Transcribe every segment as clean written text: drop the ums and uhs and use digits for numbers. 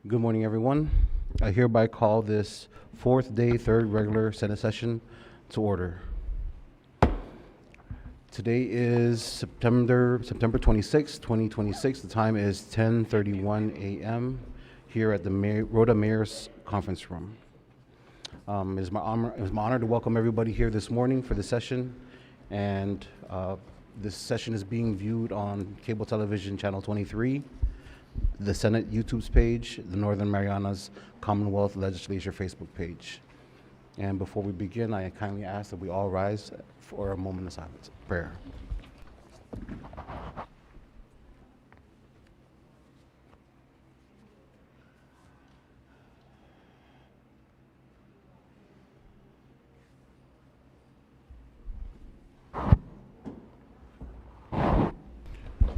Good morning, everyone. I hereby call this fourth day, third regular Senate session to order. Today is September 26, 2026. The time is 10:31 a.m. here at the Rhoda Mayor's Conference Room. It is my honor to welcome everybody here this morning for the session, and this session is being viewed on cable television channel 23, the Senate YouTube's page, the Northern Marianas Commonwealth Legislature Facebook page. And before we begin, I kindly ask that we all rise for a moment of silence. Prayer.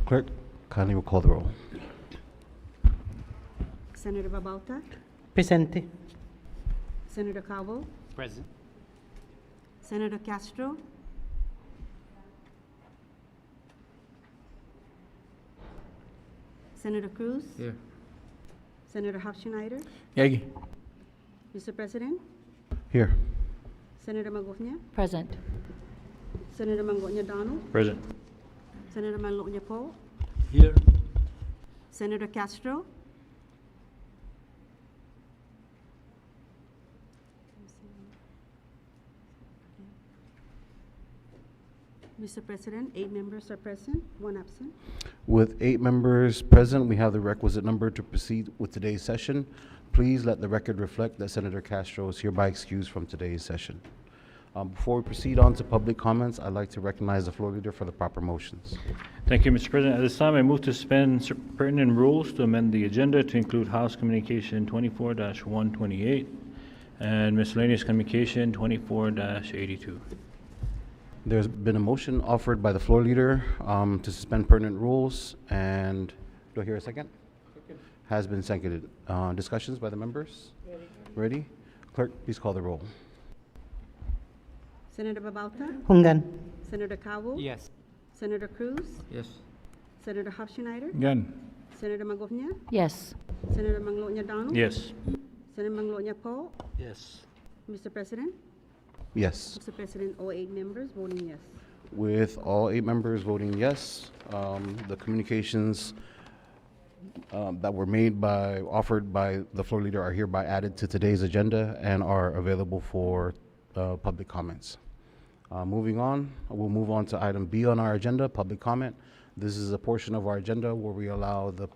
Clerk, kindly recall the roll. Senator Babalta, Presente. Senator Calvo, Present. Senator Castro, Senator Cruz, Here. Senator Hofschneider, Yagi. Mr. President, Here. Senator Magofnia, Present. Senator Mangonia Donald, Present. Senator Manlonia Poe, Here. Senator Castro, Mr. President, 8 members are present, 1 absent. With 8 members present, we have the requisite number to proceed with today's session. Please let the record reflect that Senator Castro is hereby excused from today's session. Before we proceed on to public comments, I'd like to recognize the floor leader for the proper motions. Thank you, Mr. President. At this time, I move to suspend pertinent rules to amend the agenda to include House Communication 24-128 and Miscellaneous Communication 24-82. There's been a motion offered by the floor leader to suspend pertinent rules, and do I hear a second? Has been seconded. Discussions by the members? Ready? Clerk, please call the roll. Senator Babalta, Hungan. Senator Calvo, Yes. Senator Cruz, Yes. Senator Hofschneider, Gun. Senator Magofnia, Yes. Senator Manlonia Donald, Yes. Senator Manlonia Poe, Yes. Mr. President, Yes. Mr. President, all 8 members voting yes. With all 8 members voting yes, the communications that were offered by the floor leader are hereby added to today's agenda and are available for public comments. Moving on, we'll move on to item B on our agenda, public comment. This is a portion of our agenda where we allow the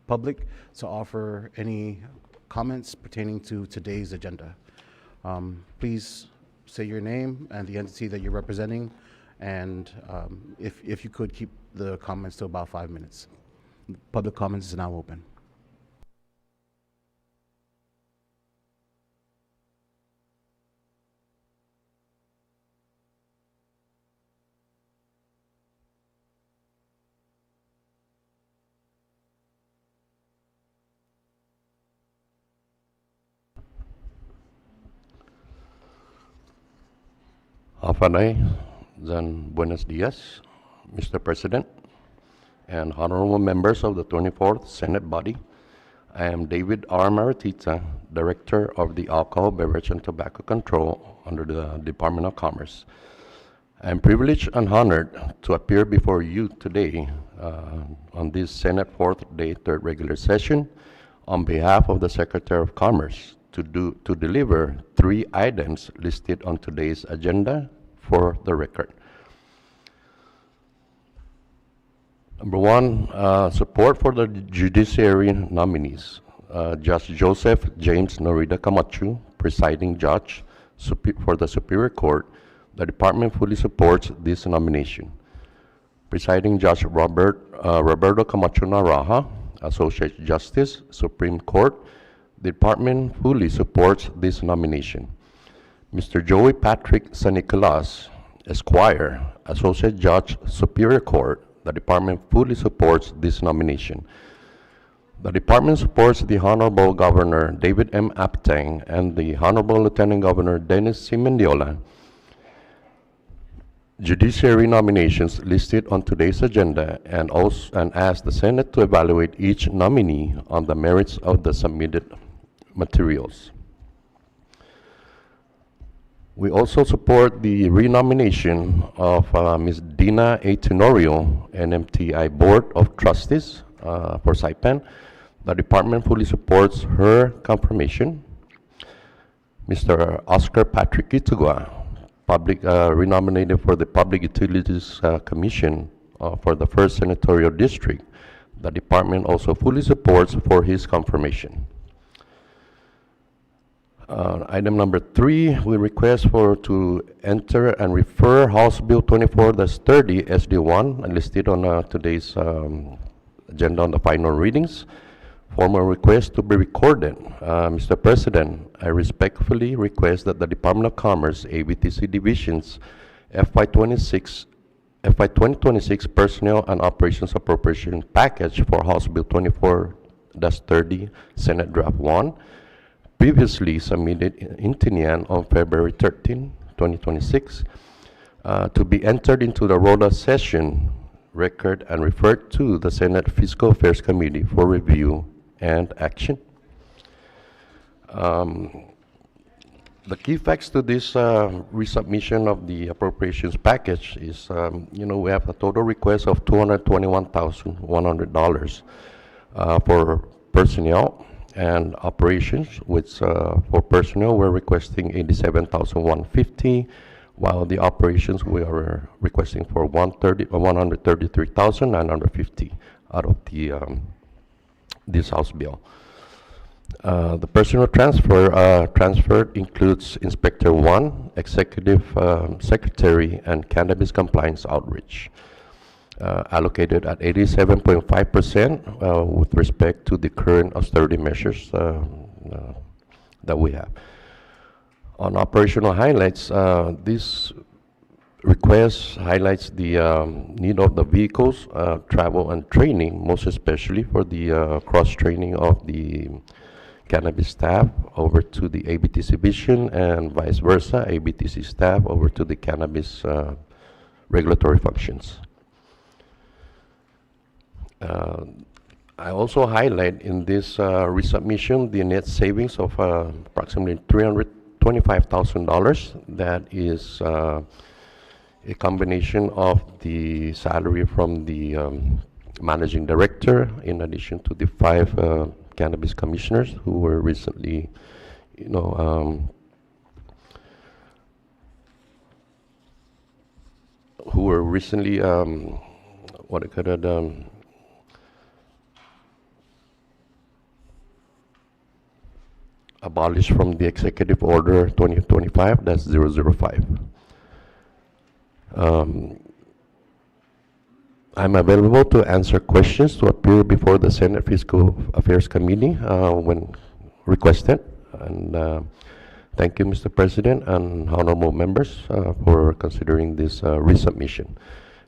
public to offer any comments pertaining to today's agenda. Please say your name and the entity that you're representing, and if you could keep the comments to about 5 minutes. Public comments is now open. Afanay, then buenos dias, Mr. President, and honorable members of the 24th Senate body. I am David R. Maratita, Director of the Alcohol, Beverage, and Tobacco Control under the Department of Commerce. I am privileged and honored to appear before you today on this Senate fourth day, third regular session on behalf of the Secretary of Commerce to deliver 3 items listed on today's agenda for the record. Number 1, support for the judiciary nominees. Judge Joseph James Norida Camacho, presiding judge for the Superior Court. The department fully supports this nomination. Presiding Judge Roberto Camacho Naraha, Associate Justice, Supreme Court. The department fully supports this nomination. Mr. Joey Patrick Sanicolas, Esquire, Associate Judge, Superior Court. The department fully supports this nomination. The department supports the Honorable Governor David M. Aptang, and the Honorable Lieutenant Governor Dennis C. Mendiola, in their nomination. The department fully supports the Honorable Governor David M. Aptang and the Honorable Lieutenant Governor Dennis C. Mendiola, in their nomination. The department supports the Honorable Governor David M. Aptang and the Honorable Lieutenant Governor Dennis C. Mendiola judiciary nominations listed on today's agenda and ask the Senate to evaluate each nominee on the merits of the submitted materials. We also support the renomination of Ms. Dina A. Tenorio, NMTI Board of Trustees for Saipan. The department fully supports her confirmation. Mr. Oscar Patrick Itugua, renominated for the Public Utilities Commission for the 1st Senatorial District. The department also fully supports for his confirmation. Item number 3, we request to enter and refer House Bill 24-30 SD1 listed on today's agenda on the final readings. Formal request to be recorded. Mr. President, I respectfully request that the Department of Commerce ABTC Division's FY 2026 Personnel and Operations Appropriation Package for House Bill 24-30 Senate Draft 1, previously submitted in Tinian on February 13, 2026, to be entered into the RODA session record and referred to the Senate Fiscal Affairs Committee for review and action. The key facts to this resubmission of the appropriations package is, we have a total request of $221,100 for personnel and operations, which for personnel we're requesting $87,150, while the operations we are requesting for $133,950 out of the this House bill. The personnel transferred includes Inspector 1, Executive Secretary, and Cannabis Compliance Outreach, allocated at 87.5% with respect to the current austerity measures that we have. On operational highlights, this request highlights the need of the vehicles, travel and training, most especially for the cross-training of the cannabis staff over to the ABTC division and vice versa, ABTC staff over to the cannabis regulatory functions. I also highlight in this resubmission the net savings of approximately $325,000. That is a combination of the salary from the managing director, in addition to the 5 cannabis commissioners who were recently, abolished from the Executive Order 2025-005. I'm available to answer questions to appear before the Senate Fiscal Affairs Committee when requested. And thank you, Mr. President and honorable members for considering this resubmission.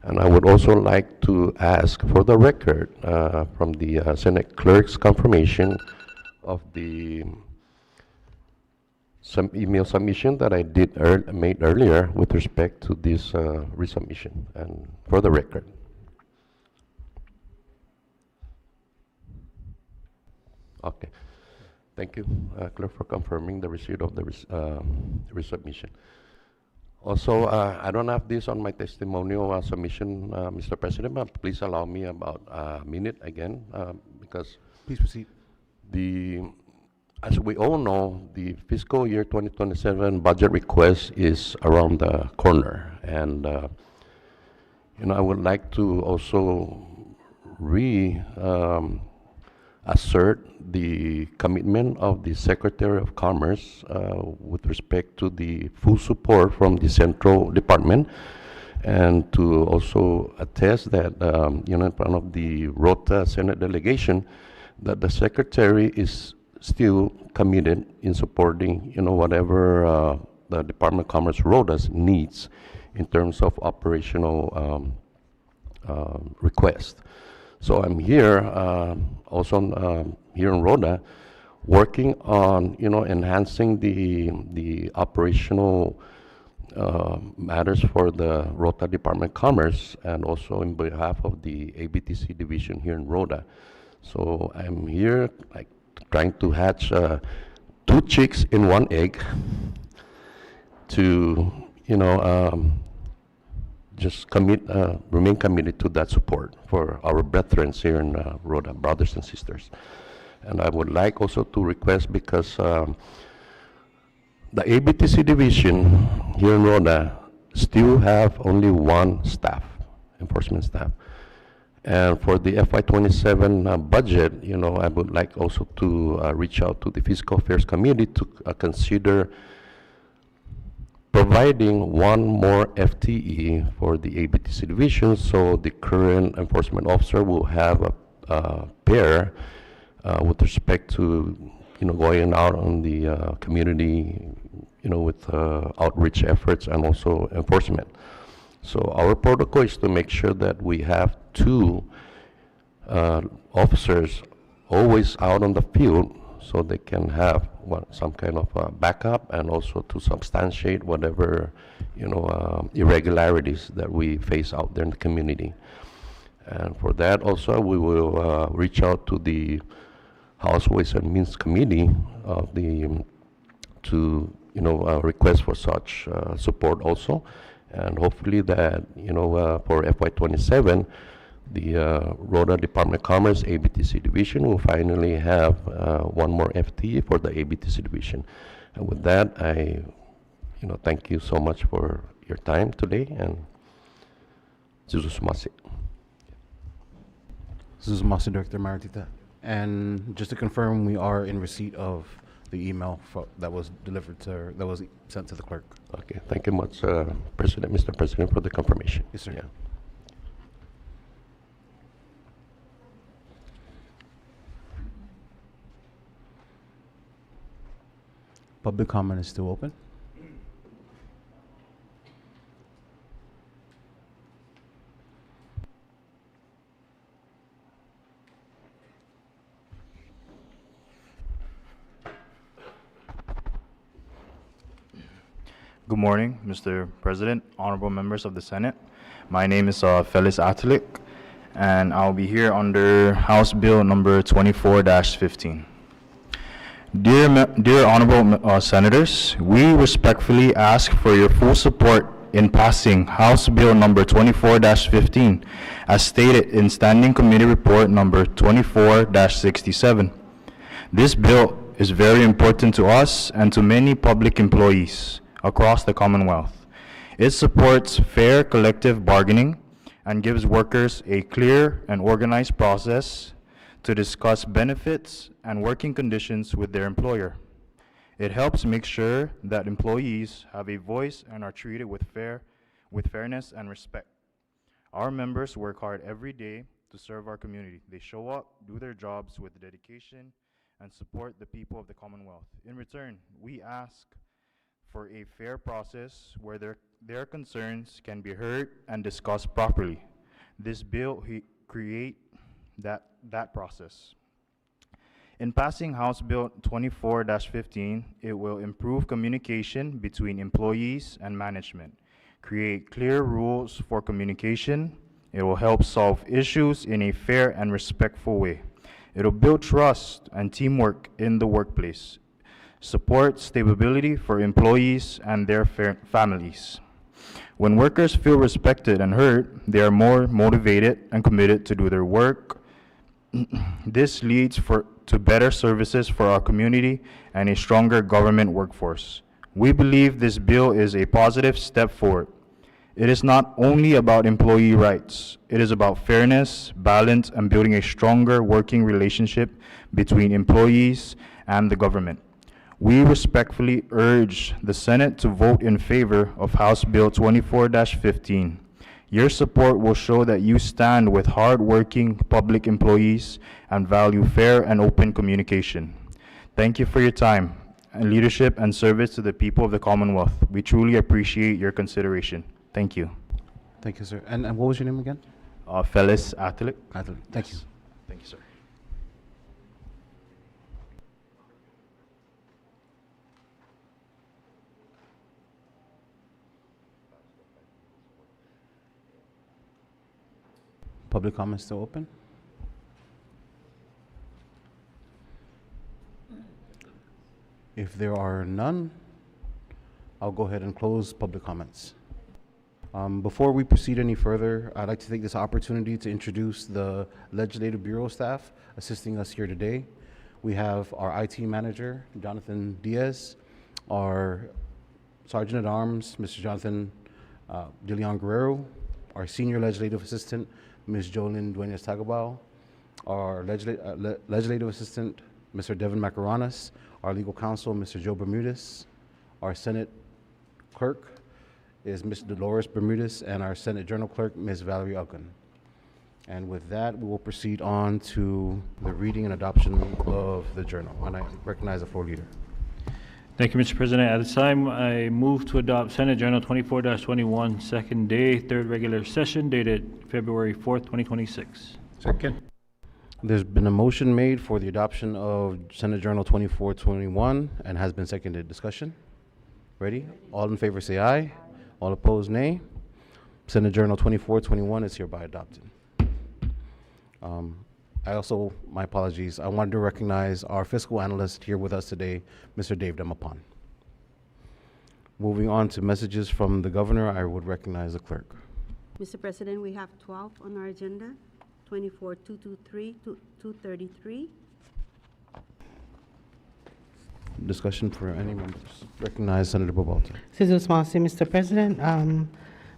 And I would also like to ask for the record from the Senate Clerk's confirmation of the some email submission that I did made earlier with respect to this resubmission, and for the record. Okay, thank you, Clerk, for confirming the receipt of the resubmission. Also, I don't have this on my testimonial submission, Mr. President, but please allow me about a minute again, because Please proceed. As we all know, the fiscal year 2027 budget request is around the corner, and I would like to also assert the commitment of the Secretary of Commerce with respect to the full support from the Central Department, and to also attest that in front of the ROTA Senate delegation, that the Secretary is still committed in supporting, whatever the Department of Commerce ROTAS needs in terms of operational request. So I'm here, also here in ROTA, working on, enhancing the operational matters for the Rota Department of Commerce and also in behalf of the ABTC division here in Rota. So I'm here like trying to hatch two chicks in one egg to, just remain committed to that support for our brethren here in Rhoda, brothers and sisters. And I would like also to request, because the ABTC division here in Rhoda still have only one staff, enforcement staff. And for the FY27 budget, I would like also to reach out to the Fiscal Affairs Committee to consider providing one more FTE for the ABTC division, so the current enforcement officer will have a pair with respect to, going out on the community, with outreach efforts and also enforcement. So our protocol is to make sure that we have two officers always out on the field, so they can have some kind of backup and also to substantiate whatever irregularities that we face out there in the community. And for that also we will reach out to the House Ways and Means Committee of to request for such support also, and hopefully that for FY27 the Rhoda Department of Commerce ABTC division will finally have one more FTE for the ABTC division. And with that, I thank you so much for your time today, and Zuzumasi. This is Master Director Maritita. And just to confirm, we are in receipt of the email that was delivered to, that was sent to the clerk. Okay, thank you much, Mr. President, for the confirmation. Yes, sir. Yeah. Public comment is still open. Good morning, Mr. President, honorable members of the Senate. My name is Felis Atalik, and I'll be here under House Bill number 24-15. Dear honorable senators, we respectfully ask for your full support in passing House Bill number 24-15, as stated in Standing Committee Report number 24-67. This bill is very important to us and to many public employees across the Commonwealth. It supports fair collective bargaining and gives workers a clear and organized process to discuss benefits and working conditions with their employer. It helps make sure that employees have a voice and are treated with fairness and respect. Our members work hard every day to serve our community. They show up, do their jobs with dedication, and support the people of the Commonwealth. In return, we ask for a fair process where their concerns can be heard and discussed properly. This bill create that process. In passing House Bill 24-15, it will improve communication between employees and management, create clear rules for communication. It will help solve issues in a fair and respectful way. It will build trust and teamwork in the workplace, support stability for employees and their families. When workers feel respected and heard, they are more motivated and committed to do their work. This leads to better services for our community and a stronger government workforce. We believe this bill is a positive step forward. It is not only about employee rights. It is about fairness, balance, and building a stronger working relationship between employees and the government. We respectfully urge the Senate to vote in favor of House Bill 24-15. Your support will show that you stand with hard-working public employees and value fair and open communication. Thank you for your time and leadership and service to the people of the Commonwealth. We truly appreciate your consideration. Thank you. Thank you, sir. And what was your name again? Felis Atalik. Atlee. Thank you. Thank you, sir. public comment still open? If there are none, I'll go ahead and close public comments. Before we proceed any further, I'd like to take this opportunity to introduce the Legislative Bureau staff assisting us here today. We have our IT manager, Jonathan Diaz, our Sergeant at Arms, Mr. Jonathan De Leon Guerrero, our Senior Legislative Assistant, Ms. Jolyn Duenas Tagabao, our Legislative Assistant, Mr. Devin Macaranas, our Legal Counsel, Mr. Joe Bermudez, our Senate Clerk is Ms. Dolores Bermudez, and our Senate Journal Clerk, Ms. Valerie Ucken. And with that, we will proceed on to the reading and adoption of the journal. And I recognize the floor leader. Thank you, Mr. President. At this time, I move to adopt Senate Journal 24-21, second day, third regular session, dated February 4th, 2026. Second. There's been a motion made for the adoption of Senate Journal 2421 and has been seconded. Discussion? Ready? All in favor say aye. All opposed, nay. Senate Journal 2421 is hereby adopted. My apologies, I wanted to recognize our fiscal analyst here with us today, Mr. Dave Demapan. Moving on to messages from the governor, I would recognize the clerk. Mr. President, we have 12 on our agenda, 24-223 to 233. Discussion for any members. Recognize Senator Bobalta. Jesus Masi, Mr. President.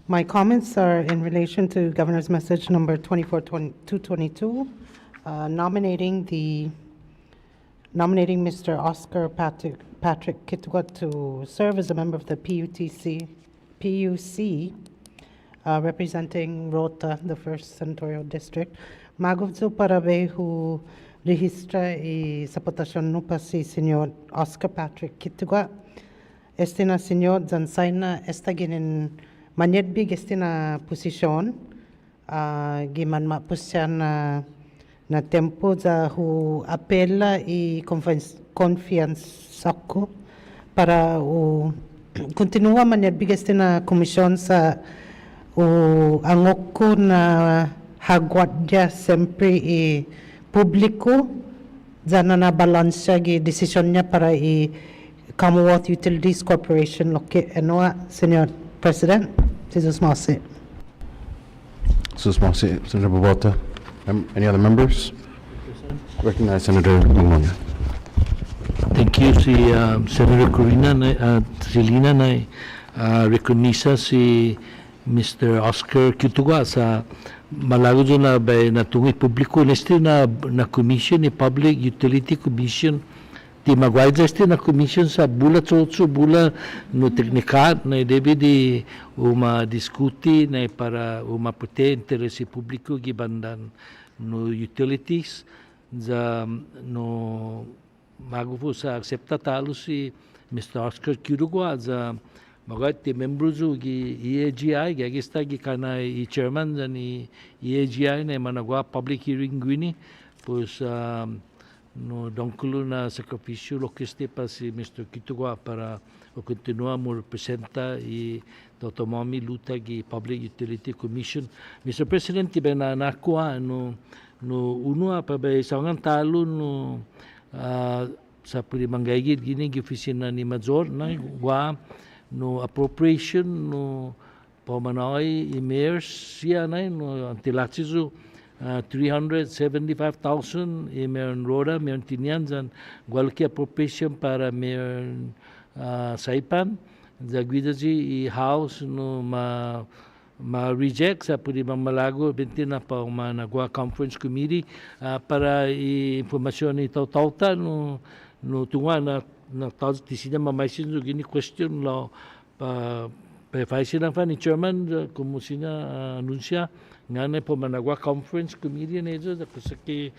My comments are in relation to Governor's Message number 222, nominating Mr. Oscar Patrick Kitwa to serve as a member of the PUC, representing Rota, the 1st Senatorial District. Maguvzo parabehu registra y sapotasyon nupa si Senyor Oscar Patrick Kitwa. Este na Senyor Zansaina esta ginin manyedbig este na posisyon. Giman mapusya na tempo za hu apela y confianza ko para continua manyedbig este na komisyon sa angok ko na hagwadya sempre publiko dyan na balansya gi desisyon niya para Commonwealth Utilities Corporation loke enoa, Senor President. Jesus Masi. Senator Bobalta. Any other members? Recognize Senator Magnolia. Thank you si Senator Corina Silina na reconisa si Mr. Oscar Kitugwa sa malago dyan na natungit publiko neste na commission ni Public Utility Commission di magwayad este na commission sa bula tsotso bula no teknikat na debi di diskuti na para pute interesi publiko gibandan no utilities za no mago sa aksepta talo si Mr. Oscar Kitugwa za magwayad ti members gi EAGI gagista gi kana chairman ni EAGI na managwa public hearing gwini pues no dongkulo na sakripisyo lokiste pa si Mr. Kitugwa para continua mo representa totomomi luta gi Public Utility Commission. Mr. President, tiba na nakuha no unua pa ba isang talo no sa primanggaygid gini gi opisina ni Major na wa no appropriation no pamanoy mayors siya na no antilachizo 375,000 meron roda meron tinyanzan gwalki appropriation para meron saipan zagwida ji house no ma reject sa pudi mamalago binti na pa nagwa conference committee para informasyon ni tauta no tunga na tisina mamaisin so gini question law pa faisin ang ni chairman kumusina anunsya nga na po managwa conference committee na ito kusaki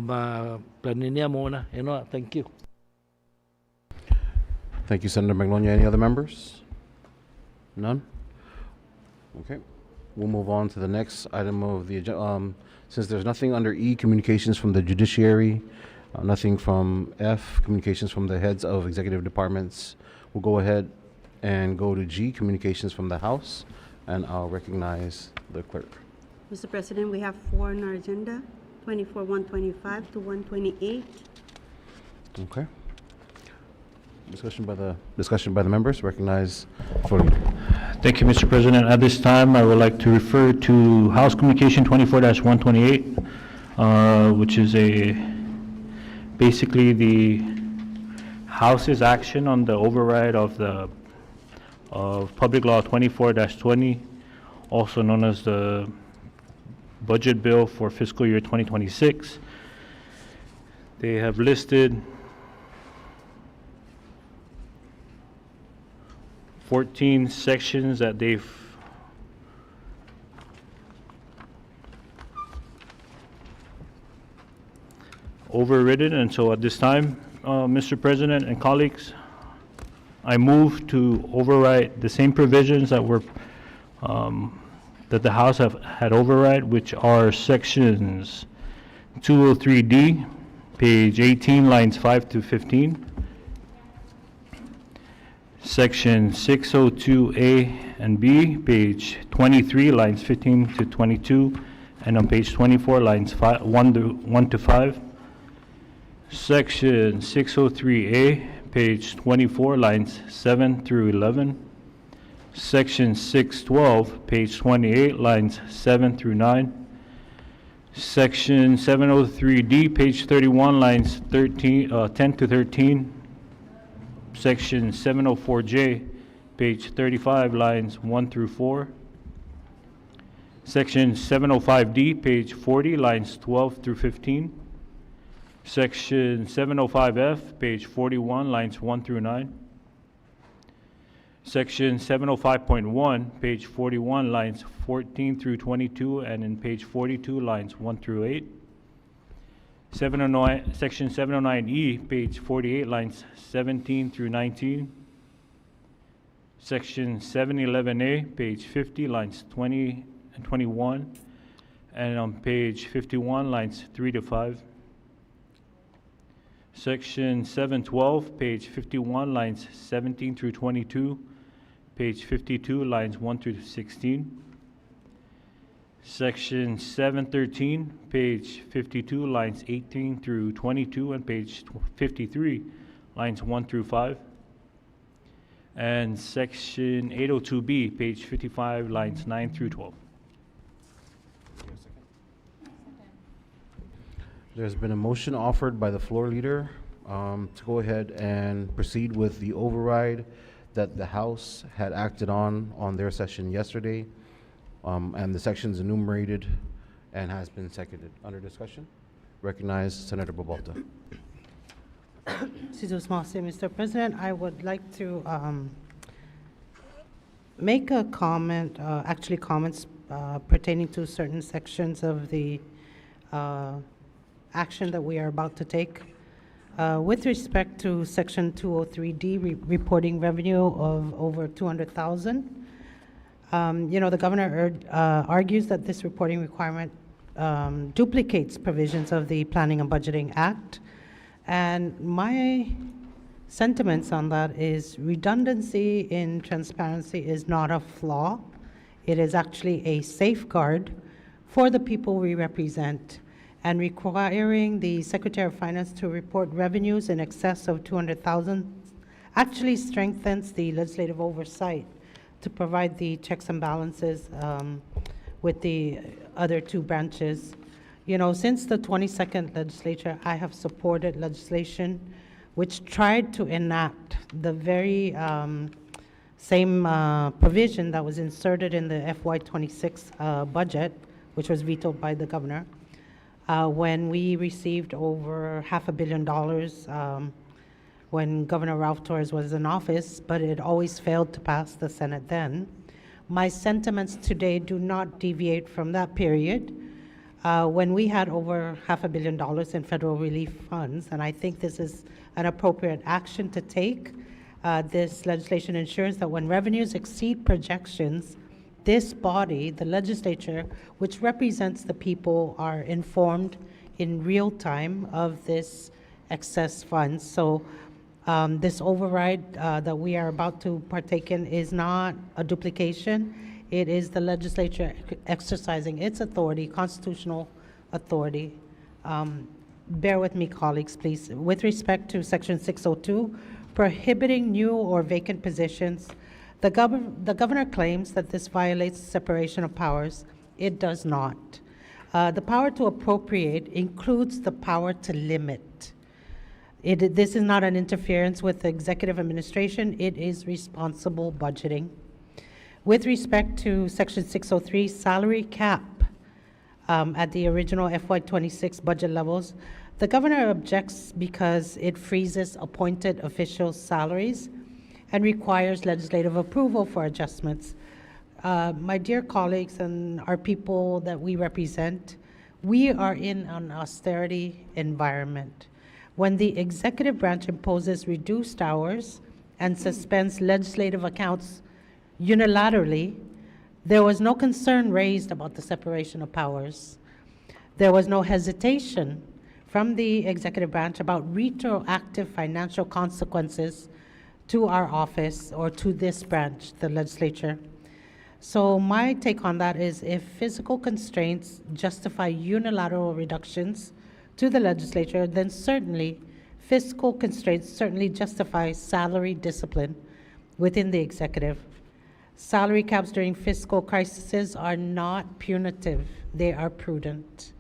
ma planin niya muna. Thank you. Thank you, Senator Magnolia. Any other members? None? Okay. We'll move on to the next item of the agenda. Since there's nothing under E, communications from the judiciary, nothing from F, communications from the heads of executive departments, we'll go ahead and go to G, communications from the House, and I'll recognize the clerk. Mr. President, we have four on our agenda, 24-125 to 128. Okay. Discussion by the members. Recognize floor leader. Thank you, Mr. President. At this time, I would like to refer to House Communication 24-128, which is basically the House's action on the override of Public Law 24-20, also known as the Budget Bill for fiscal year 2026. They have listed 14 sections that they've overridden, and so at this time, Mr. President and colleagues, I move to override the same provisions that were that the House had override, which are sections 203D, page 18, lines 5 to 15, section 602A and B, page 23, lines 15 to 22, and on page 24, lines 1 to 5, section 603A, page 24, lines 7 through 11, section 612, page 28, lines 7 through 9, section 703D, page 31, lines 10 to 13, section 704J, page 35, lines 1 through 4, section 705D, page 40, lines 12 through 15, section 705F, page 41, lines 1 through 9, section 705.1, page 41, lines 14 through 22, and in page 42, lines 1 through 8. Section 709E, page 48, lines 17 through 19. Section 711A, page 50, lines 20 and 21. And on page 51, lines 3 to 5. Section 712, page 51, lines 17 through 22. Page 52, lines 1 through 16. Section 713, page 52, lines 18 through 22, and page 53, lines 1 through 5. And section 802B, page 55, lines 9 through 12. There's been a motion offered by the floor leader to go ahead and proceed with the override that the House had acted on their session yesterday, and the sections enumerated and has been seconded. Under discussion, recognize Senator Babalta. Mr. President, I would like to make a comment, actually comments pertaining to certain sections of the action that we are about to take. With respect to Section 203D, reporting revenue of over 200,000, the governor argues that this reporting requirement duplicates provisions of the Planning and Budgeting Act. And my sentiments on that is redundancy in transparency is not a flaw. It is actually a safeguard for the people we represent. And requiring the Secretary of Finance to report revenues in excess of 200,000 actually strengthens the legislative oversight to provide the checks and balances with the other two branches. Since the 22nd legislature, I have supported legislation which tried to enact the very same provision that was inserted in the FY26 budget, which was vetoed by the governor. When we received over $500 million when Governor Ralph Torres was in office, but it always failed to pass the Senate then. My sentiments today do not deviate from that period when we had over $500 million in federal relief funds, and I think this is an appropriate action to take. This legislation ensures that when revenues exceed projections, this body, the legislature, which represents the people, are informed in real time of this excess funds. So this override that we are about to partake in is not a duplication. It is the legislature exercising its authority, constitutional authority. Bear with me, colleagues, please. With respect to Section 602, prohibiting new or vacant positions, the governor claims that this violates separation of powers. It does not. The power to appropriate includes the power to limit. This is not an interference with the executive administration. It is responsible budgeting. With respect to Section 603, salary cap at the original FY26 budget levels, the governor objects because it freezes appointed officials' salaries and requires legislative approval for adjustments. My dear colleagues and our people that we represent, we are in an austerity environment. When the executive branch imposes reduced hours and suspends legislative accounts unilaterally, there was no concern raised about the separation of powers. There was no hesitation from the executive branch about retroactive financial consequences to our office or to this branch, the legislature. So my take on that is if physical constraints justify unilateral reductions to the legislature, then certainly fiscal constraints certainly justify salary discipline within the executive. Salary caps during fiscal crises are not punitive, they are prudent.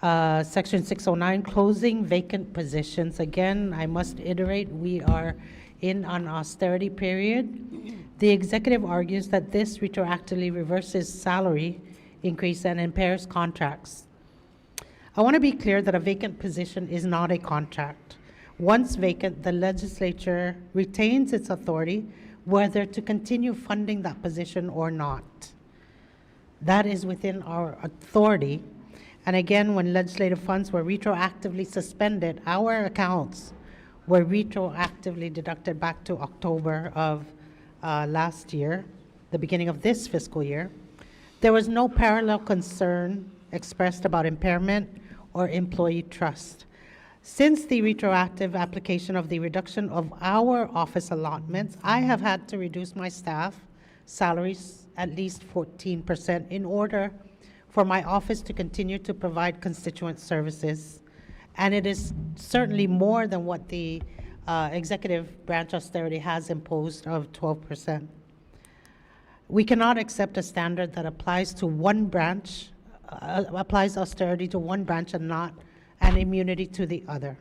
Section 609, closing vacant positions. Again, I must iterate, we are in an austerity period. The executive argues that this retroactively reverses salary increase and impairs contracts. I want to be clear that a vacant position is not a contract. Once vacant, the legislature retains its authority whether to continue funding that position or not. That is within our authority. And again, when legislative funds were retroactively suspended, our accounts were retroactively deducted back to October of last year, the beginning of this fiscal year. There was no parallel concern expressed about impairment or employee trust. Since the retroactive application of the reduction of our office allotments, I have had to reduce my staff salaries at least 14% in order for my office to continue to provide constituent services. And it is certainly more than what the executive branch austerity has imposed of 12%. We cannot accept a standard that applies to one branch, applies austerity to one branch and not an immunity to the other.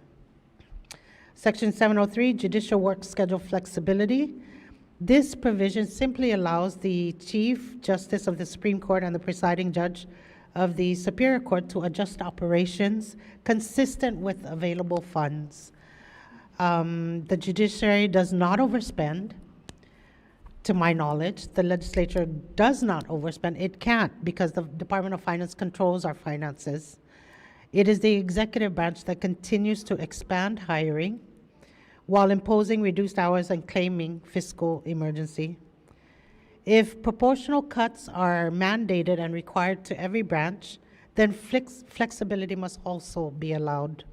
Section 703, judicial work schedule flexibility. This provision simply allows the Chief Justice of the Supreme Court and the presiding judge of the Superior Court to adjust operations consistent with available funds. The judiciary does not overspend. To my knowledge, the legislature does not overspend. It can't because the Department of Finance controls our finances. It is the executive branch that continues to expand hiring while imposing reduced hours and claiming fiscal emergency. If proportional cuts are mandated and required to every branch, then flexibility must also be allowed.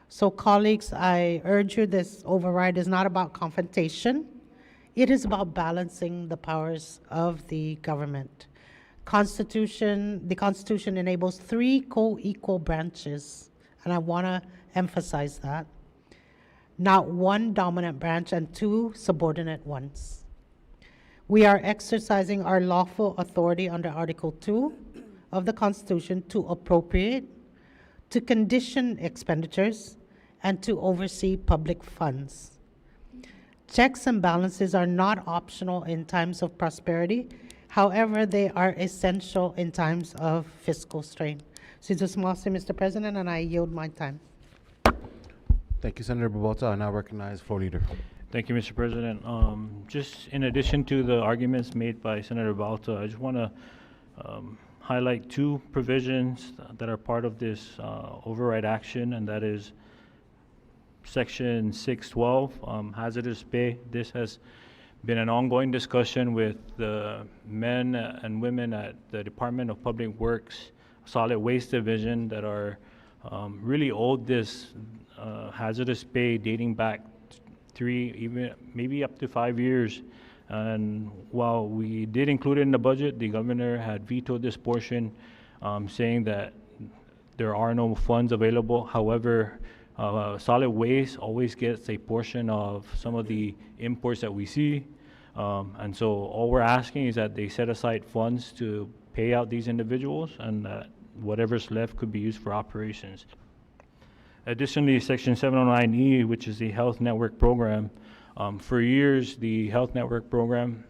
So colleagues, I urge you, this override is not about confrontation. It is about balancing the powers of the government. The Constitution enables 3 co-equal branches, and I want to emphasize that. Not 1 dominant branch and 2 subordinate ones. We are exercising our lawful authority under Article 2 of the Constitution to appropriate, to condition expenditures, and to oversee public funds. Checks and balances are not optional in times of prosperity. However, they are essential in times of fiscal strain. Since Mr. President, and I yield my time. Thank you, Senator Babauta. I now recognize Floor Leader. Thank you, Mr. President. Just in addition to the arguments made by Senator Balta, I just want to highlight 2 provisions that are part of this override action, and that is Section 612, hazardous pay. This has been an ongoing discussion with the men and women at the Department of Public Works Solid Waste Division that are really owed this hazardous pay dating back 3, even maybe up to 5 years. And while we did include it in the budget, the governor had vetoed this portion, saying that there are no funds available. However, solid waste always gets a portion of some of the imports that we see. And so all we're asking is that they set aside funds to pay out these individuals, and that whatever's left could be used for operations. Additionally, Section 709E, which is the Health Network Program, for years, the Health Network Program,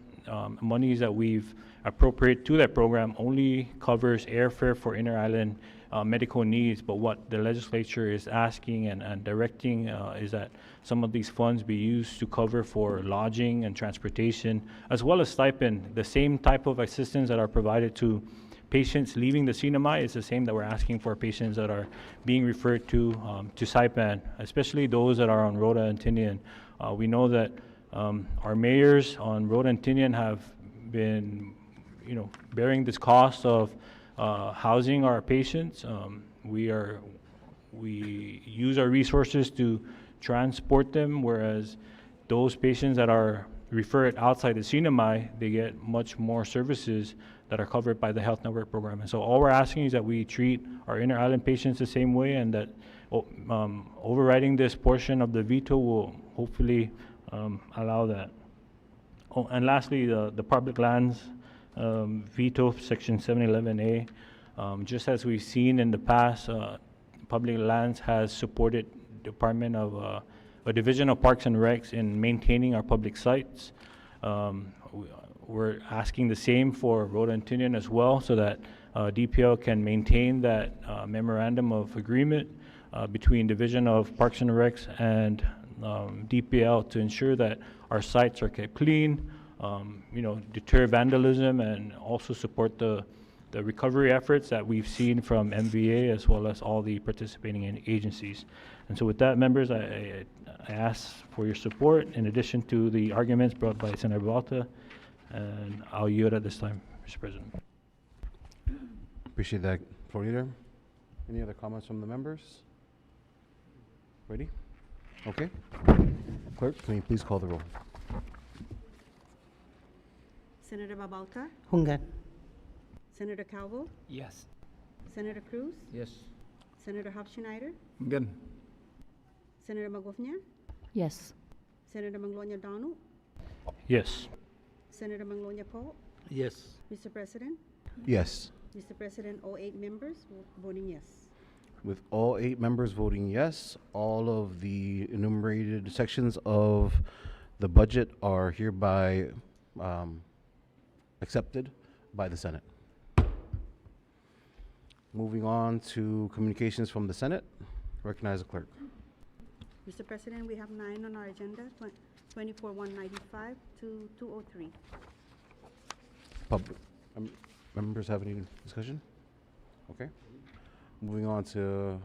monies that we've appropriated to that program only covers airfare for inter-island medical needs, but what the legislature is asking and directing is that some of these funds be used to cover for lodging and transportation, as well as stipend. The same type of assistance that are provided to patients leaving the CNMI is the same that we're asking for patients that are being referred to Saipan, especially those that are on Rhoda and Tinian. We know that our mayors on Rhoda and Tinian have been, bearing this cost of housing our patients. We use our resources to transport them, whereas those patients that are referred outside the CNMI, they get much more services that are covered by the Health Network Program. And so all we're asking is that we treat our inter-island patients the same way, and that overriding this portion of the veto will hopefully allow that. Oh, and lastly, the public lands veto, Section 711A. Just as we've seen in the past, public lands has supported Department of a Division of Parks and Recs in maintaining our public sites. We're asking the same for Rhoda and Tinian as well, so that DPL can maintain that memorandum of agreement between Division of Parks and Recs and DPL to ensure that our sites are kept clean, deter vandalism, and also support the recovery efforts that we've seen from MVA as well as all the participating agencies. And so with that, members, I ask for your support in addition to the arguments brought by Senator Balta, and I'll yield at this time, Mr. President. Appreciate that, Floor Leader. Any other comments from the members? Ready? Okay. Clerk, can you please call the roll? Senator Babalta, Hungan. Senator Calvo, Yes. Senator Cruz, Yes. Senator Hofschneider, Good. Senator Magofnia, Yes. Senator Manglonia Donald, Yes. Senator Manglonia Poe. Yes. Mr. President, Yes. Mr. President, all 8 members voting yes. With all 8 members voting yes, all of the enumerated sections of the budget are hereby accepted by the Senate. Moving on to communications from the Senate. Recognize the clerk. Mr. President, we have 9 on our agenda, 24-195 to 203. Public, members have any discussion? Okay. Moving on to. Mr.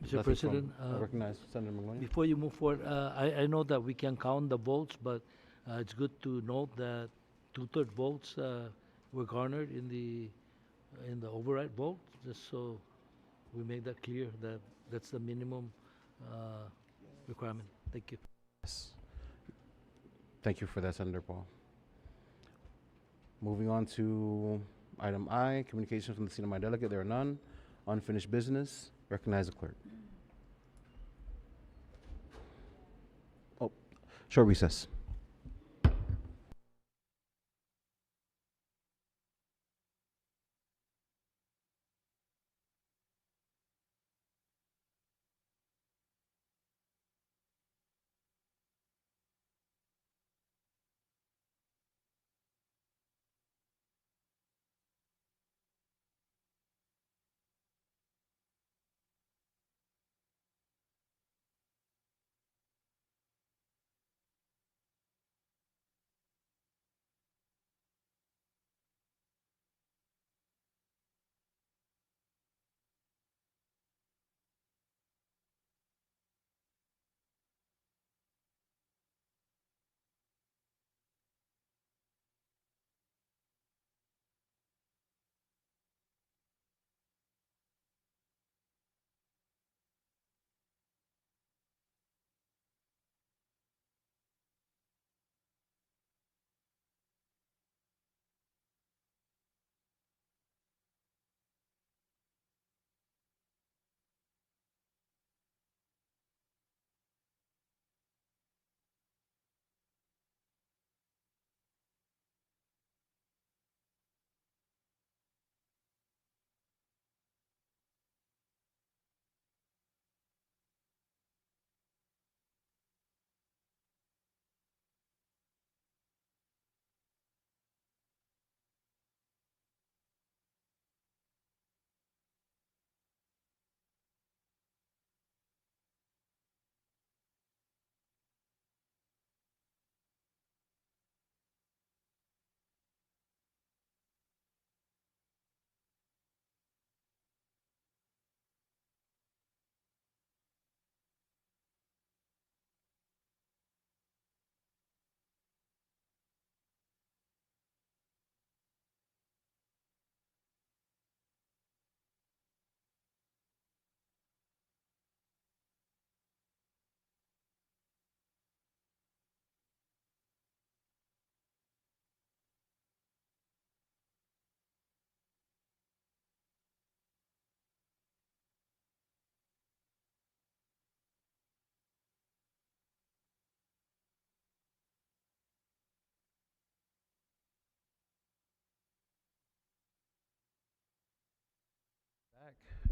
nothing from- President, I recognize Senator Maloney. before you move forward, I know that we can count the votes, but it's good to note that 2/3 votes were garnered in the override vote, just so we make that clear that that's the minimum requirement. Thank you. Yes. Thank you for that, Senator Paul. Moving on to item I, communications from the CNMI delegate. There are none. Unfinished business. Recognize the clerk. Oh, short recess.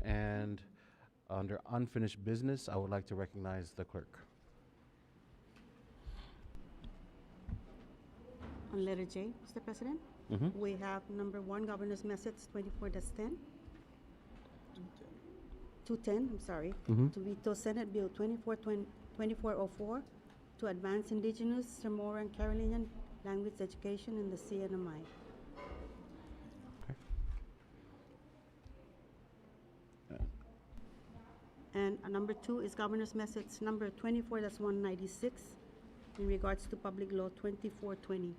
And under unfinished business, I would like to recognize the clerk. On letter J, Mr. President, we have number 1, Governor's Message 24-10. 210, I'm sorry, to veto Senate Bill 2404 to advance Indigenous, Chamorro, and Carolinian language education in the CNMI. And number 2 is Governor's Message number 24-196 in regards to Public Law 2420.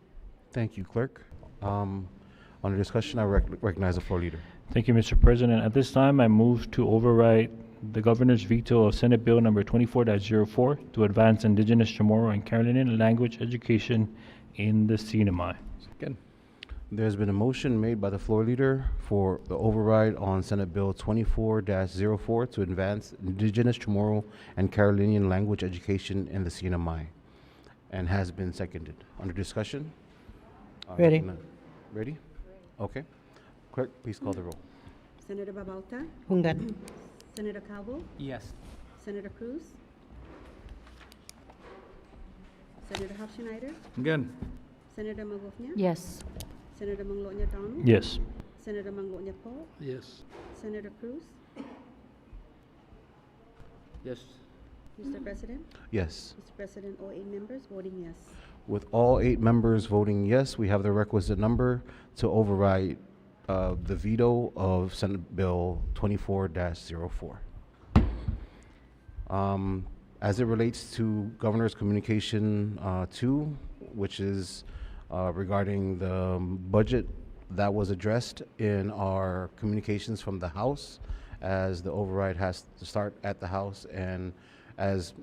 Thank you, clerk. Under discussion, I recognize the floor leader. Thank you, Mr. President. At this time, I move to override the governor's veto of Senate Bill number 24-04 to advance Indigenous, Chamorro, and Carolinian language education in the CNMI. Second. There's been a motion made by the floor leader for the override on Senate Bill 24-04 to advance Indigenous, Chamorro, and Carolinian language education in the CNMI, and has been seconded. Under discussion? Ready. Ready? Okay. Clerk, please call the roll. Senator Babalta, Hungan. Senator Calvo, Yes. Senator Cruz, Senator Hofschneider, Again. Senator Magofnia, Yes. Senator Manglonya Donald, Yes. Senator Manglonya Paul, Yes. Senator Cruz. Yes. Mr. President? Yes. Mr. President, all 8 members voting yes. With all 8 members voting yes, we have the requisite number to override the veto of Senate Bill 24-04. As it relates to Governor's Communication 2, which is regarding the budget, that was addressed in our communications from the House, as the override has to start at the House, and as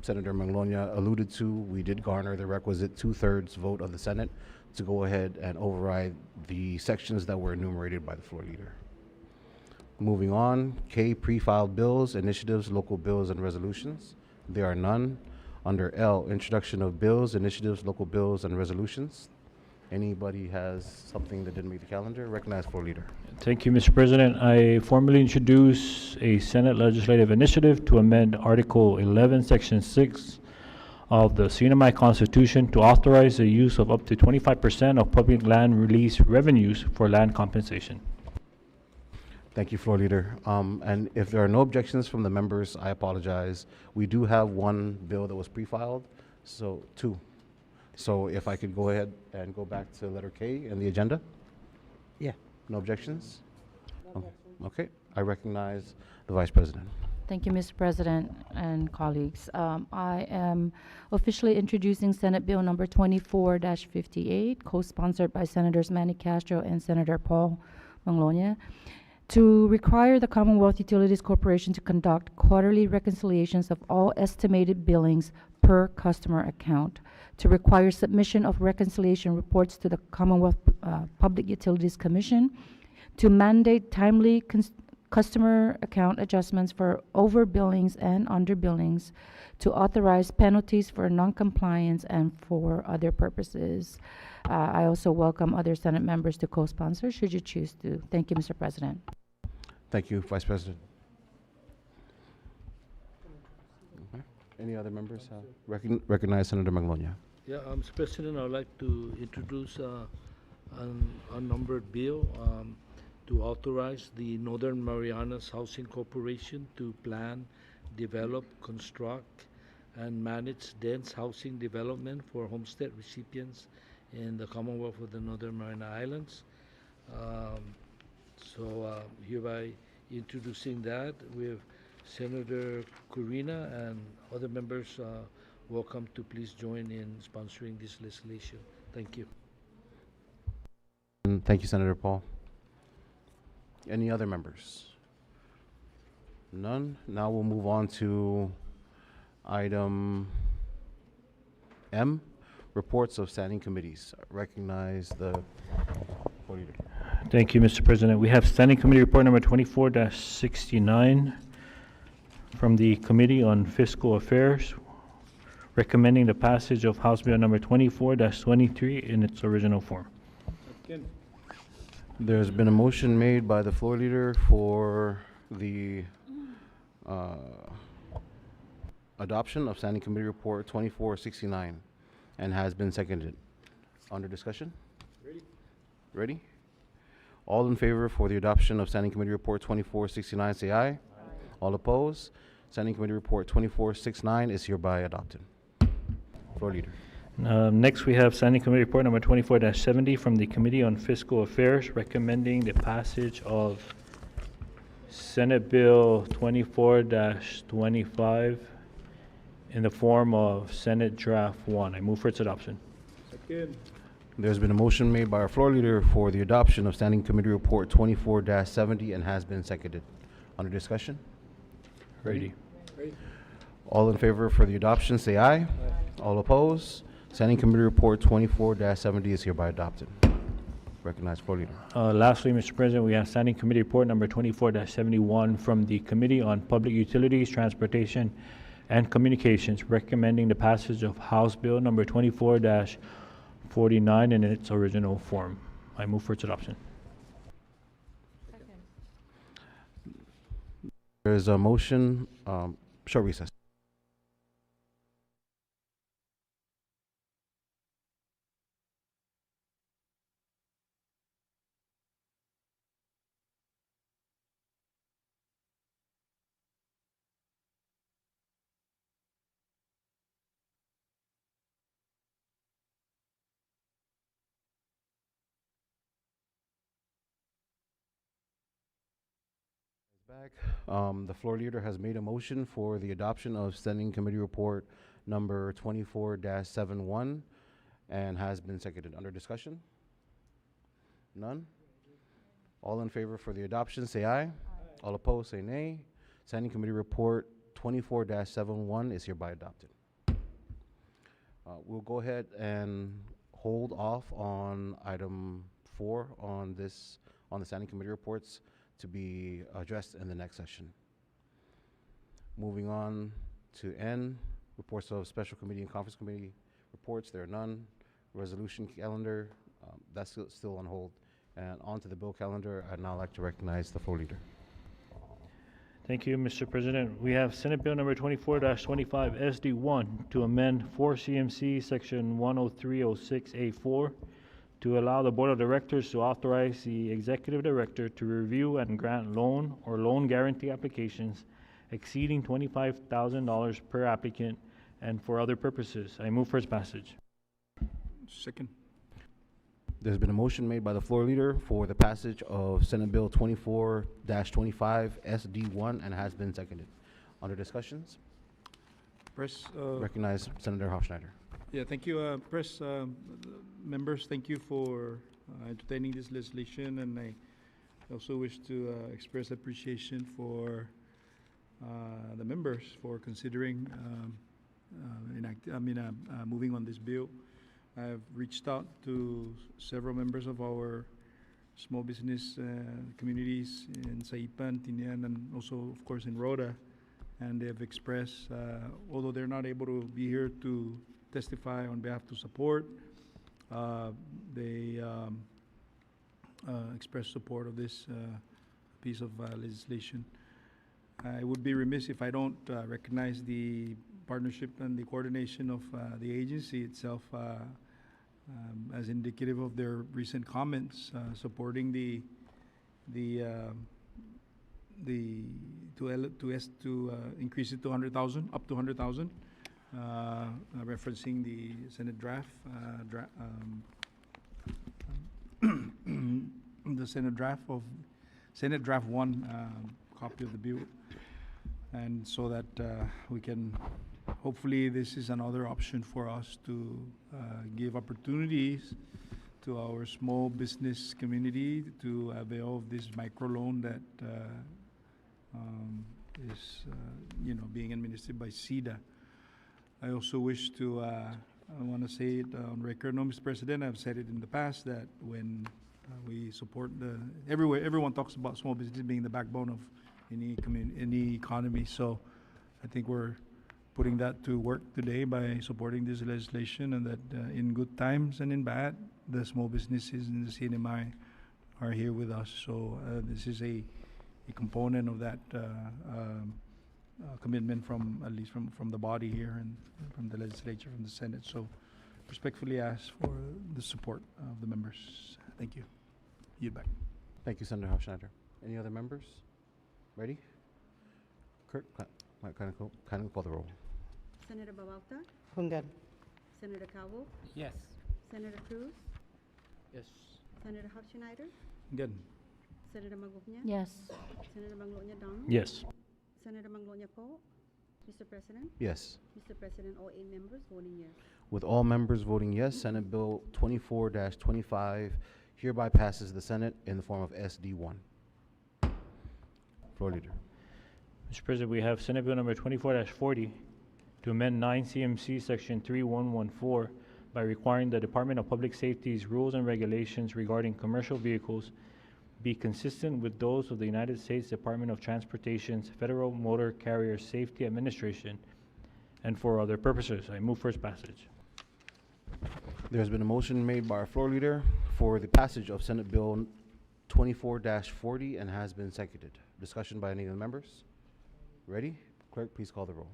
Senator Manglonya alluded to, we did garner the requisite 2/3 vote of the Senate to go ahead and override the sections that were enumerated by the floor leader. Moving on, K, pre-filed bills, initiatives, local bills, and resolutions. There are none. Under L, introduction of bills, initiatives, local bills, and resolutions. Anybody has something that didn't make the calendar? Recognize floor leader. Thank you, Mr. President. I formally introduce a Senate legislative initiative to amend Article 11, Section 6 of the CNMI Constitution to authorize the use of up to 25% of public land release revenues for land compensation. Thank you, floor leader. And if there are no objections from the members, I apologize. We do have one bill that was pre-filed, so 2. So if I could go ahead and go back to letter K in the agenda? Yeah. No objections? Okay, I recognize the Vice President. Thank you, Mr. President and colleagues. I am officially introducing Senate Bill number 24-58, co-sponsored by Senators Manny Castro and Senator Paul Manglonya, to require the Commonwealth Utilities Corporation to conduct quarterly reconciliations of all estimated billings per customer account, to require submission of reconciliation reports to the Commonwealth Public Utilities Commission, to mandate timely customer account adjustments for overbillings and underbillings, to authorize penalties for noncompliance and for other purposes. I also welcome other Senate members to co-sponsor, should you choose to. Thank you, Mr. President. Thank you, Vice President. Okay. Any other members? Recognize Senator Manglonya. Yeah, Mr. President, I would like to introduce an unnumbered bill to authorize the Northern Marianas Housing Corporation to plan, develop, construct, and manage dense housing development for homestead recipients in the Commonwealth of the Northern Mariana Islands. So hereby introducing that with Senator Corina and other members welcome to please join in sponsoring this legislation. Thank you. And thank you, Senator Paul. Any other members? None. Now we'll move on to item M, reports of standing committees. Recognize the floor leader. Thank you, Mr. President. We have Standing Committee Report number 24-69 from the Committee on Fiscal Affairs, recommending the passage of House Bill number 24-23 in its original form. There's been a motion made by the floor leader for the uh, adoption of Standing Committee Report 2469 and has been seconded. Under discussion? Ready? All in favor for the adoption of Standing Committee Report 2469, say aye. Aye. All opposed? Standing Committee Report 2469 is hereby adopted. Floor leader. Next, we have Standing Committee Report number 24-70 from the Committee on Fiscal Affairs, recommending the passage of Senate Bill 24-25 in the form of Senate Draft 1. I move for its adoption. There's been a motion made by our floor leader for the adoption of Standing Committee Report 24-70 and has been seconded. Under discussion? Ready. All in favor for the adoption, say aye. Aye. All opposed? Standing Committee Report 24-70 is hereby adopted. Recognize floor leader. Lastly, Mr. President, we have Standing Committee Report number 24-71 from the Committee on Public Utilities, Transportation, and Communications, recommending the passage of House Bill number 24-49 in its original form. I move for its adoption. There is a motion, short recess. Back. The floor leader has made a motion for the adoption of Standing Committee Report number 24-71 and has been seconded. Under discussion? None? All in favor for the adoption, say aye. Aye. All opposed, say nay. Standing Committee Report 24-71 is hereby adopted. We'll go ahead and hold off on item 4 on the Standing Committee Reports to be addressed in the next session. Moving on to N, reports of Special Committee and Conference Committee reports. There are none. Resolution calendar, that's still on hold. And on to the bill calendar. I'd now like to recognize the floor leader. Thank you, Mr. President. We have Senate Bill number 24-25 SD1 to amend 4 CMC Section 10306A4 to allow the Board of Directors to authorize the Executive Director to review and grant loan or loan guarantee applications exceeding $25,000 per applicant and for other purposes. I move for its passage. Second. There's been a motion made by the floor leader for the passage of Senate Bill 24-25 SD1 and has been seconded. Under discussions? Press. Recognize Senator Hofschneider. Yeah, thank you, press members. Thank you for entertaining this legislation, and I also wish to express appreciation for the members for considering moving on this bill. I've reached out to several members of our small business communities in Saipan, Tinian, and also, of course, in Rhoda, and they have expressed, although they're not able to be here to testify on behalf to support, they expressed support of this piece of legislation. I would be remiss if I don't recognize the partnership and the coordination of the agency itself as indicative of their recent comments supporting to increase it to 100,000, up to 100,000, referencing the Senate draft, the Senate draft 1 copy of the bill, and so that we can. Hopefully, this is another option for us to give opportunities to our small business community to avail of this microloan that is, being administered by SIDA. I also wish to, I want to say it on record. No, Mr. President, I've said it in the past that when we support everyone talks about small business being the backbone of any economy. So I think we're putting that to work today by supporting this legislation, and that in good times and in bad, the small businesses in the CNMI are here with us. So this is a component of that commitment from, at least from the body here and from the legislature, from the Senate. So respectfully ask for the support of the members. Thank you. Yield back. Thank you, Senator Hofschneider. Any other members? Ready? Clerk, kind of call the roll. Senator Babalta, Pungan. Senator Calvo, Yes. Senator Cruz, Yes. Senator Hofschneider, Good. Senator Magupnya, Yes. Senator Manglonya Donald, Yes. Senator Manglonya Poe. Mr. President, Yes. Mr. President, all 8 members voting yes. With all members voting yes, Senate Bill 24-25 hereby passes the Senate in the form of SD1. Floor Leader. Mr. President, we have Senate Bill number 24-40 to amend 9 CMC Section 3114 by requiring the Department of Public Safety's rules and regulations regarding commercial vehicles be consistent with those of the United States Department of Transportation's Federal Motor Carrier Safety Administration and for other purposes. I move first passage. There's been a motion made by our floor leader for the passage of Senate Bill 24-40 and has been seconded. Discussion by any of the members? Ready? Clerk, please call the roll.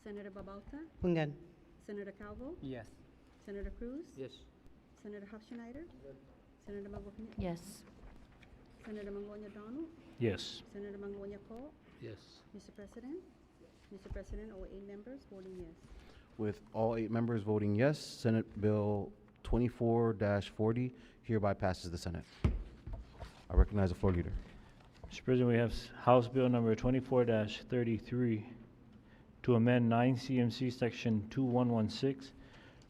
Senator Babalta, Pungan. Senator Calvo, Yes. Senator Cruz, Yes. Senator Hofschneider, Senator Magupnya, Yes. Senator Manglonya Donald, Yes. Senator Manglonya Poe. Yes. Mr. President, all 8 members voting yes. With all 8 members voting yes, Senate Bill 24-40 hereby passes the Senate. I recognize the floor leader. Mr. President, we have House Bill number 24-33 to amend 9 CMC Section 2116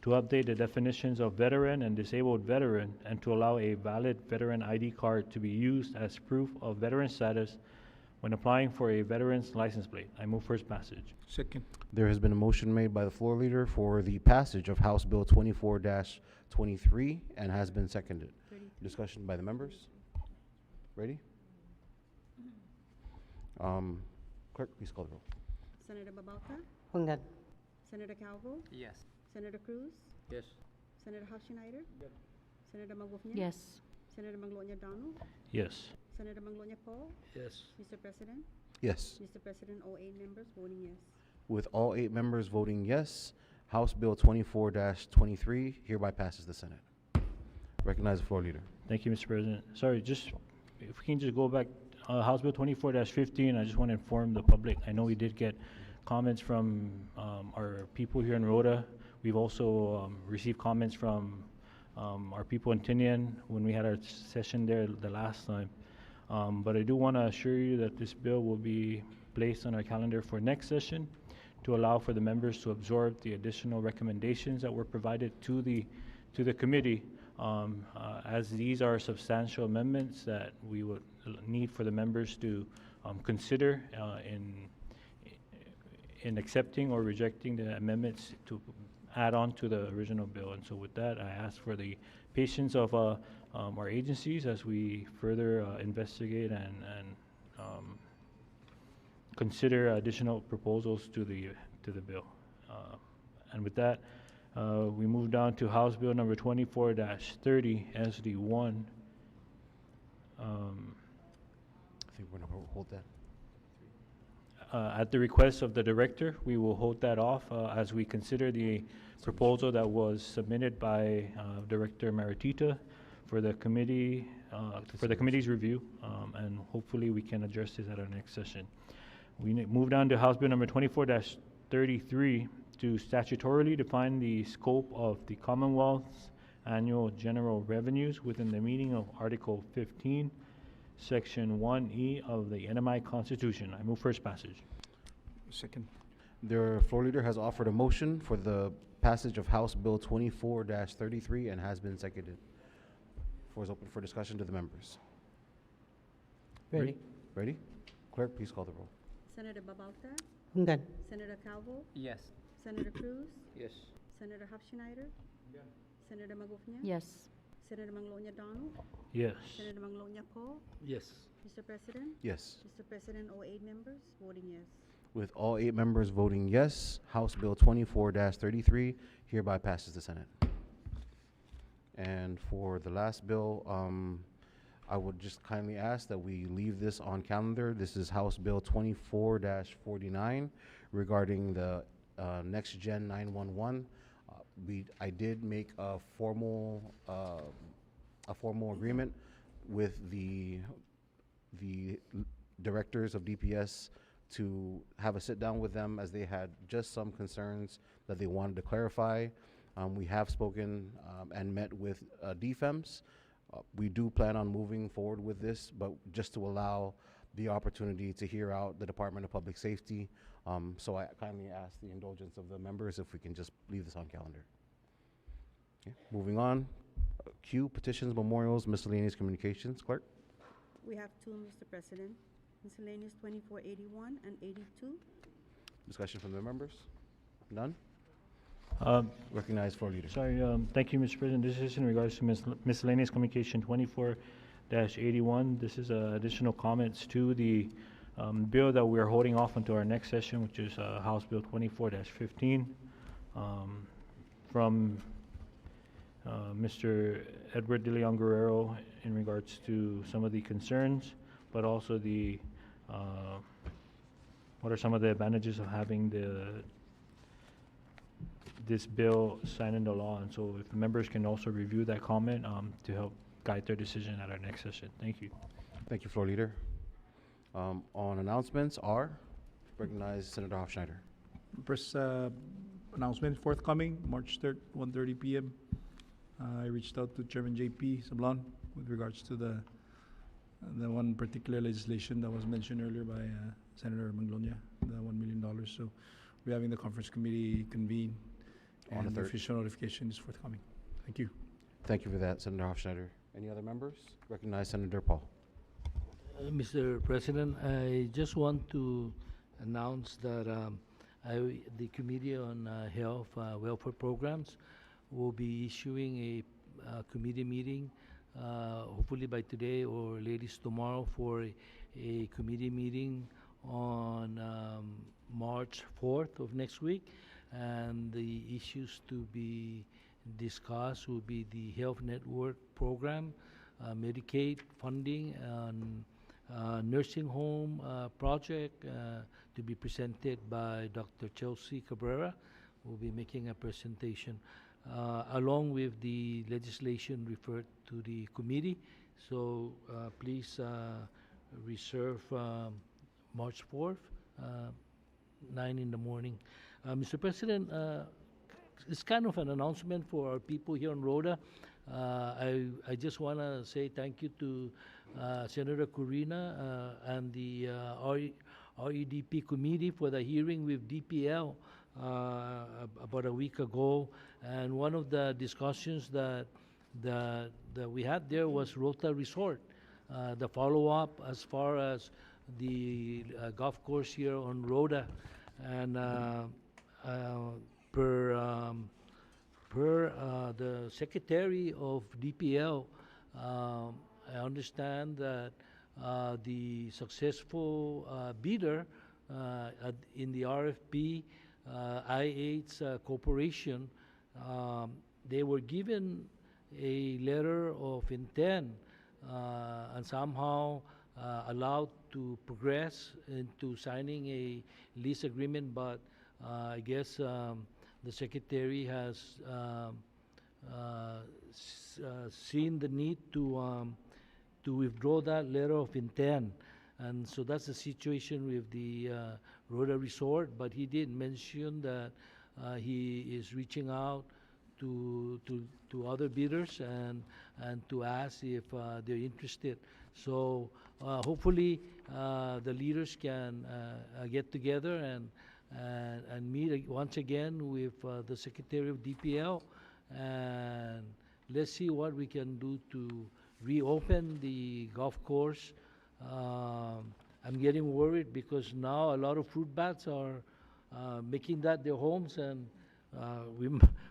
to update the definitions of veteran and disabled veteran and to allow a valid veteran ID card to be used as proof of veteran status when applying for a veteran's license plate. I move first passage. Second. There has been a motion made by the floor leader for the passage of House Bill 24-23 and has been seconded. Discussion by the members? Ready? Clerk, please call the roll. Senator Babalta, Pungan. Senator Calvo, Yes. Senator Cruz, Yes. Senator Hofschneider, Senator Magupnya, Yes. Senator Manglonya Donald, Yes. Senator Manglonya Poe. Yes. Mr. President, Yes. Mr. President, all 8 members voting yes. With all 8 members voting yes, House Bill 24-23 hereby passes the Senate. Recognize the floor leader. Thank you, Mr. President. Sorry, just, if we can just go back, House Bill 24-15, I just want to inform the public. I know we did get comments from our people here in Rhoda. We've also received comments from our people in Tinian when we had our session there the last time. But I do want to assure you that this bill will be placed on our calendar for next session to allow for the members to absorb the additional recommendations that were provided to the committee, as these are substantial amendments that we would need for the members to consider in accepting or rejecting the amendments to add on to the original bill. And so with that, I ask for the patience of our agencies as we further investigate and consider additional proposals to the bill. And with that, we move down to House Bill number 24-30 SD1. I think we're going to hold that. At the request of the director, we will hold that off as we consider the proposal that was submitted by Director Maritita for the committee, for the committee's review, and hopefully we can address this at our next session. We move down to House Bill number 24-33 to statutorily define the scope of the Commonwealth's annual general revenues within the meaning of Article 15, Section 1E of the NMI Constitution. I move first passage. Second. The floor leader has offered a motion for the passage of House Bill 24-33 and has been seconded. Floor is open for discussion to the members. Ready. Ready? Clerk, please call the roll. Senator Babalta, Pungan. Senator Calvo, Yes. Senator Cruz, Yes. Senator Hofschneider, Senator Magupnya, Yes. Senator Manglonya Donald, Yes. Senator Manglonya Poe. Yes. Mr. President, Yes. Mr. President, all 8 members voting yes. With all 8 members voting yes, House Bill 24-33 hereby passes the Senate. And for the last bill, I would just kindly ask that we leave this on calendar. This is House Bill 24-49 regarding the Next Gen 911. I did make a formal agreement with the directors of DPS to have a sit down with them, as they had just some concerns that they wanted to clarify. We have spoken and met with DFEMS. We do plan on moving forward with this, but just to allow the opportunity to hear out the Department of Public Safety. So I kindly ask the indulgence of the members if we can just leave this on calendar. Okay, moving on. Q, petitions, memorials, miscellaneous communications. Clerk? We have two, Mr. President. Miscellaneous 2481 and 82. Discussion from the members? None? Um, Recognize floor leader. Sorry, thank you, Mr. President. This is in regards to miscellaneous communication 24-81. This is additional comments to the bill that we are holding off until our next session, which is House Bill 24-15, from Mr. Edward De Leon Guerrero in regards to some of the concerns, but also the what are some of the advantages of having this bill signed into law. And so if members can also review that comment to help guide their decision at our next session. Thank you. Thank you, floor leader. On announcements are, recognize Senator Hofschneider. First announcement forthcoming, March 3rd, 1:30 p.m. I reached out to Chairman JP Sablon with regards to the one particular legislation that was mentioned earlier by Senator Manglonia, the $1 million. So we're having the conference committee convene, On the and the 3rd. official notification is forthcoming. Thank you. Thank you for that, Senator Hofschneider. Any other members? Recognize Senator Paul. Mr. President, I just want to announce that the Committee on Health Welfare Programs will be issuing a committee meeting, hopefully by today or latest tomorrow, for a committee meeting on March 4th of next week. And the issues to be discussed will be the Health Network Program, Medicaid funding, and nursing home project to be presented by Dr. Chelsea Cabrera, who will be making a presentation along with the legislation referred to the committee. So please reserve March 4th, 9 in the morning. Mr. President, it's kind of an announcement for our people here in Rhoda. I just want to say thank you to Senator Corina and the REDP committee for the hearing with DPL about a week ago. And one of the discussions that we had there was Rota Resort, the follow-up as far as the golf course here on Rhoda. And per the Secretary of DPL, I understand that the successful bidder in the RFP, I-8 Corporation, they were given a letter of intent and somehow allowed to progress into signing a lease agreement, but I guess the Secretary has seen the need to withdraw that letter of intent. And so that's the situation with the Rhoda Resort, but he did mention that he is reaching out to other bidders and to ask if they're interested. So hopefully the leaders can get together and meet once again with the Secretary of DPL, and let's see what we can do to reopen the golf course. I'm getting worried because now a lot of fruit bats are making that their homes, and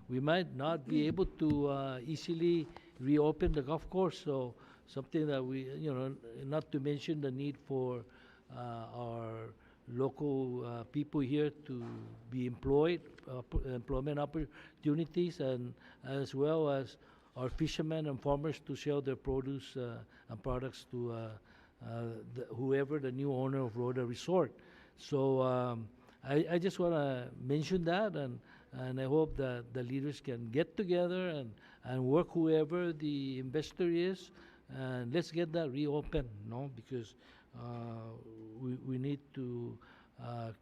we might not be able to easily reopen the golf course. So something that we, not to mention the need for our local people here to be employed, employment opportunities, and as well as our fishermen and farmers to sell their produce and products to whoever the new owner of Rhoda Resort. So I just want to mention that, and I hope that the leaders can get together and work whoever the investor is, and let's get that reopened, no? Because we need to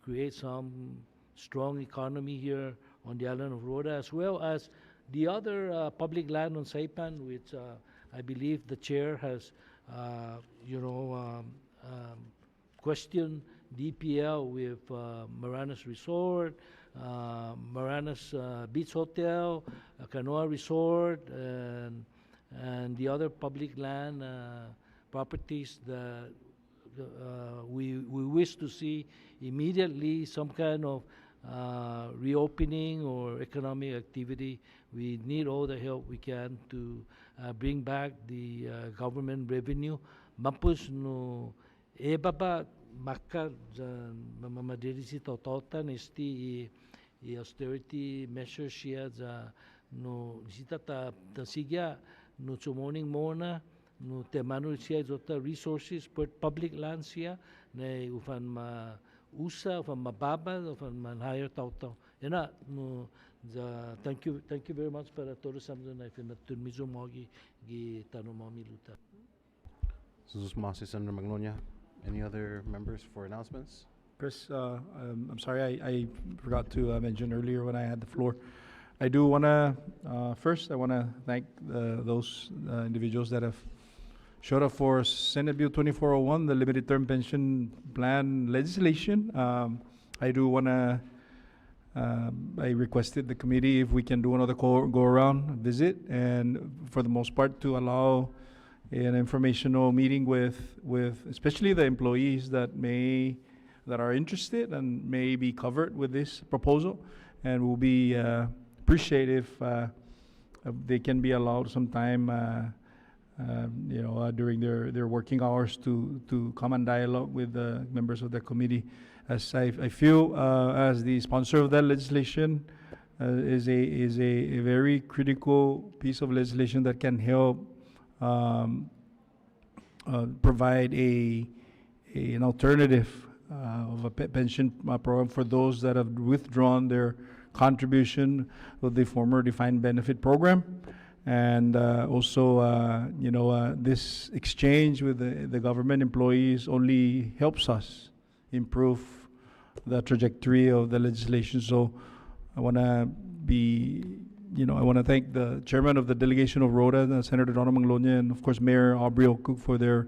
create some strong economy here on the island of Rhoda, as well as the other public land on Saipan, which I believe the chair has, questioned DPL with Marana's Resort, Marana's Beach Hotel, Canoa Resort, and the other public land properties that we wish to see immediately some kind of reopening or economic activity. We need all the help we can to bring back the government revenue. Mapus no ebaba maka mamadiri si tautan isti I austerity measures siya za no sita ta sigya no morning mona no temano siya jota resources per public land siya na ufan ma usa ufan mababa ufan man higher tau ena no thank you very much para todos samdo na finatun mizo mo gi tanomami luta. Susmasi, Senator Magnolia. Any other members for announcements? Chris, I'm sorry, I forgot to mention earlier when I had the floor. I do want to, first, I want to thank those individuals that have showed up for Senate Bill 2401, the limited term pension plan legislation. I do want to, I requested the committee if we can do another go around visit, and for the most part to allow an informational meeting with especially the employees that are interested and may be covered with this proposal, and will be appreciative if they can be allowed some time during their working hours to come and dialogue with the members of the committee. As I feel as the sponsor of that legislation is a very critical piece of legislation that can help provide an alternative of a pension program for those that have withdrawn their contribution of the former defined benefit program. And also, this exchange with the government employees only helps us improve the trajectory of the legislation. So I want to I want to thank the chairman of the delegation of Rhoda, Senator Donna Manglonia, and of course Mayor Aubrey Okuk for their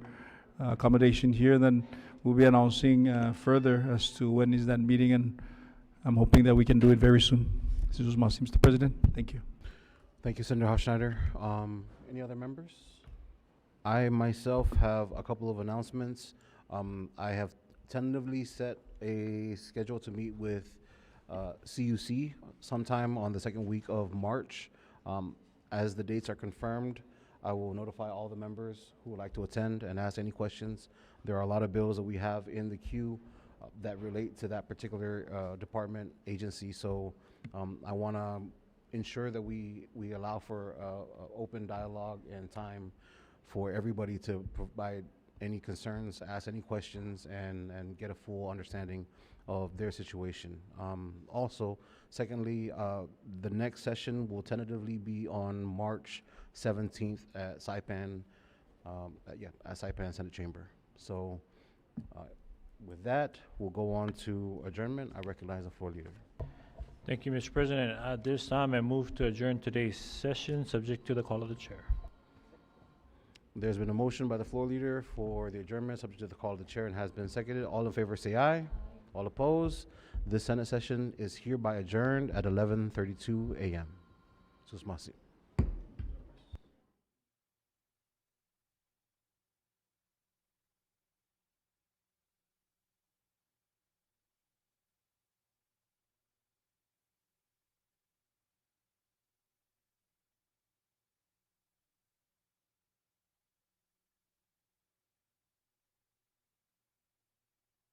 accommodation here. Then we'll be announcing further as to when is that meeting, and I'm hoping that we can do it very soon. This is Mr. President. Thank you. Thank you, Senator Hofschneider. Any other members? I myself have a couple of announcements. I have tentatively set a schedule to meet with CUC sometime on the second week of March. As the dates are confirmed, I will notify all the members who would like to attend and ask any questions. There are a lot of bills that we have in the queue that relate to that particular department, agency. So I want to ensure that we allow for open dialogue and time for everybody to provide any concerns, ask any questions, and get a full understanding of their situation. Also, secondly, the next session will tentatively be on March 17th at Saipan, at Saipan Senate Chamber. So with that, we'll go on to adjournment. I recognize the floor leader. Thank you, Mr. President. At this time, I move to adjourn today's session, subject to the call of the chair. There's been a motion by the floor leader for the adjournment, subject to the call of the chair, and has been seconded. All in favor say aye. All opposed? This Senate session is hereby adjourned at 11:32 a.m. Susmasi.